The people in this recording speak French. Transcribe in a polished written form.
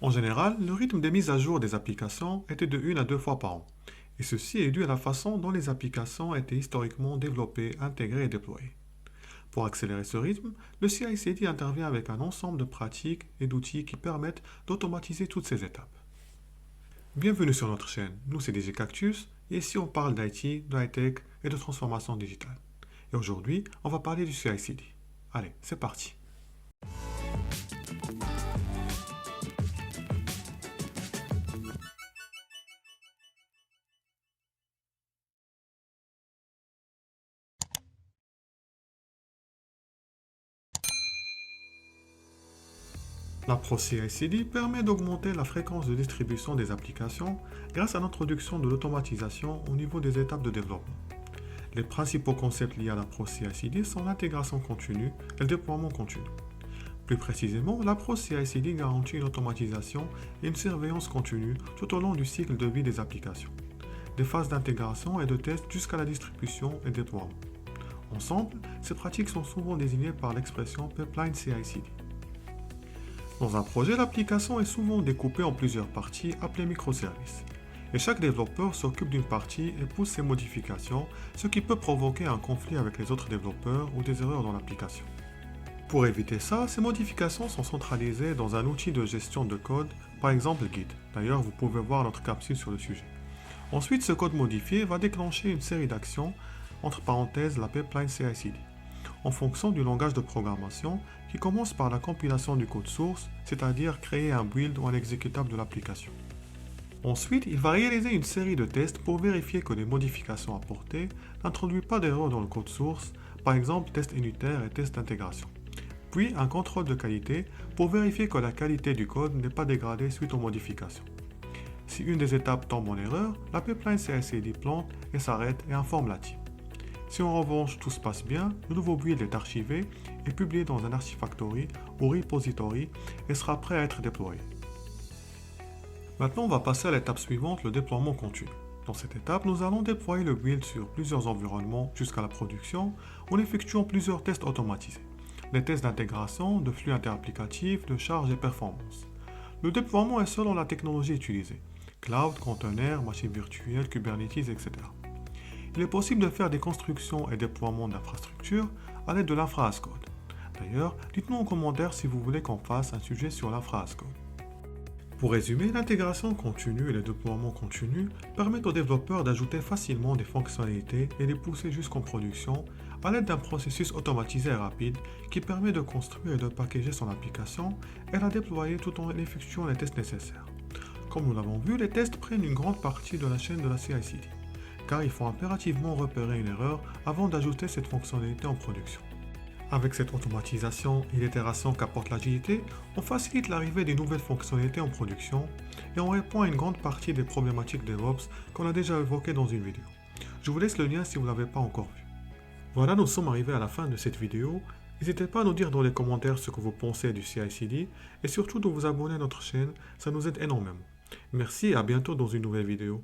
En général, le rythme des mises à jour des applications était de 1 à 2 fois par an. Et ceci est dû à la façon dont les applications étaient historiquement développées, intégrées et déployées. Pour accélérer ce rythme, le CI/CD intervient avec un ensemble de pratiques et d'outils qui permettent d'automatiser toutes ces étapes. Bienvenue sur notre chaîne, nous c'est DJ Cactus, et ici on parle d'IT, de high-tech et de transformation digitale. Et aujourd'hui, on va parler du CI/CD. Allez, c'est parti. L'approche CI/CD permet d'augmenter la fréquence de distribution des applications grâce à l'introduction de l'automatisation au niveau des étapes de développement. Les principaux concepts liés à l'approche CI/CD sont l'intégration continue et le déploiement continu. Plus précisément, l'approche CI/CD garantit une automatisation et une surveillance continue tout au long du cycle de vie des applications, des phases d'intégration et de test jusqu'à la distribution et déploiement. Ensemble, ces pratiques sont souvent désignées par l'expression pipeline CI/CD. Dans un projet, l'application est souvent découpée en plusieurs parties appelées microservices. Et chaque développeur s'occupe d'une partie et pousse ses modifications, ce qui peut provoquer un conflit avec les autres développeurs ou des erreurs dans l'application. Pour éviter ça, ces modifications sont centralisées dans un outil de gestion de code, par exemple Git. D'ailleurs, vous pouvez voir notre capsule sur le sujet. Ensuite, ce code modifié va déclencher une série d'actions, entre parenthèses la pipeline CI/CD, en fonction du langage de programmation qui commence par la compilation du code source, c'est-à-dire créer un build ou un exécutable de l'application. Ensuite, il va réaliser une série de tests pour vérifier que les modifications apportées n'introduisent pas d'erreurs dans le code source, par exemple test unitaire et test d'intégration. Puis un contrôle de qualité pour vérifier que la qualité du code n'est pas dégradée suite aux modifications. Si une des étapes tombe en erreur, la pipeline CI/CD plante et s'arrête et informe la team. Si en revanche tout se passe bien, le nouveau build est archivé et publié dans un Artifactory ou repository et sera prêt à être déployé. Maintenant, on va passer à l'étape suivante, le déploiement continu. Dans cette étape, nous allons déployer le build sur plusieurs environnements jusqu'à la production en effectuant plusieurs tests automatisés. Les tests d'intégration, de flux interapplicatifs, de charge et performance. Le déploiement est selon la technologie utilisée. Cloud, container, machine virtuelle, Kubernetes, etc. Il est possible de faire des constructions et déploiements d'infrastructures à l'aide de l'infra as code. D'ailleurs, dites-nous en commentaire si vous voulez qu'on fasse un sujet sur l'infra as code. Pour résumer, l'intégration continue et le déploiement continu permettent aux développeurs d'ajouter facilement des fonctionnalités et les pousser jusqu'en production à l'aide d'un processus automatisé et rapide qui permet de construire et de packager son application et la déployer tout en effectuant les tests nécessaires. Comme nous l'avons vu, les tests prennent une grande partie de la chaîne de la CI/CD, car il faut impérativement repérer une erreur avant d'ajouter cette fonctionnalité en production. Avec cette automatisation et l'itération qu'apporte l'agilité, on facilite l'arrivée des nouvelles fonctionnalités en production et on répond à une grande partie des problématiques DevOps qu'on a déjà évoquées dans une vidéo. Je vous laisse le lien si vous ne l'avez pas encore vu. Voilà, nous sommes arrivés à la fin de cette vidéo. N'hésitez pas à nous dire dans les commentaires ce que vous pensez du CI/CD et surtout de vous abonner à notre chaîne, ça nous aide énormément. Merci et à bientôt dans une nouvelle vidéo.